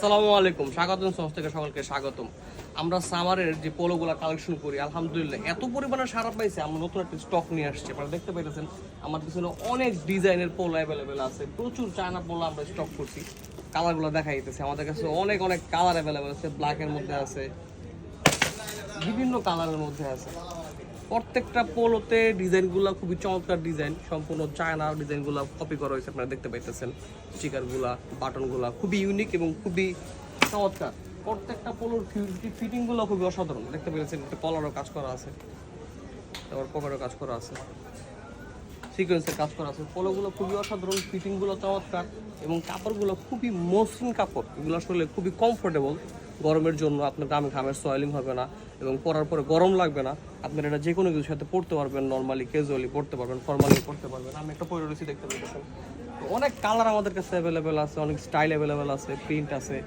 আসসালামু আলাইকুম, স্বাগতম সংস্থা থেকে সকলকে স্বাগতম। আমরা সামারের যে পোলোগুলো কালেকশন করি, আলহামদুলিল্লাহ এত পরিমাণে সারা পাইছে। আমরা নতুন একটা স্টক নিয়ে আসছি, আপনারা দেখতে পাইতেছেন আমার পিছনে অনেক ডিজাইনের পোলো অ্যাভেলেবেল আছে। প্রচুর চায়না পোলো আমরা স্টক করছি। কালারগুলো দেখা যেতেছে আমাদের কাছে অনেক অনেক কালার অ্যাভেলেবেল আছে। ব্ল্যাকের মধ্যে আছে, বিভিন্ন কালারের মধ্যে আছে। প্রত্যেকটা পোলোতে ডিজাইনগুলো খুবই চমৎকার ডিজাইন, সম্পূর্ণ চায়না ডিজাইনগুলো কপি করা হয়েছে। আপনারা দেখতে পাইতেছেন স্টিকারগুলা, বাটনগুলা খুবই ইউনিক এবং খুবই চমৎকার। প্রত্যেকটা পোলোর ফিটিংগুলো খুবই অসাধারণ। দেখতে পেয়েছেন একটা কলারও কাজ করা আছে, তারপর পকেটও কাজ করা আছে, সিকোয়েন্সের কাজ করা আছে। পোলোগুলো খুবই অসাধারণ, ফিটিংগুলো চমৎকার এবং কাপড়গুলো খুবই মসৃণ কাপড়। এগুলো আসলে খুবই কমফোর্টেবল। গরমের জন্য আপনার ঘামের সয়েলিং হবে না এবং পরার পরে গরম লাগবে না। আপনার এটা যে কোনো কিছুর সাথে পরতে পারবেন, নর্মালি ক্যাজুয়ালি পরতে পারবেন, ফর্মালি পরতে পারবেন। আমি একটা পরে রয়েছি, দেখতে পেয়েছেন। তো অনেক কালার আমাদের কাছে অ্যাভেলেবেল আছে, অনেক স্টাইল অ্যাভেলেবেল আছে, প্রিন্ট আছে।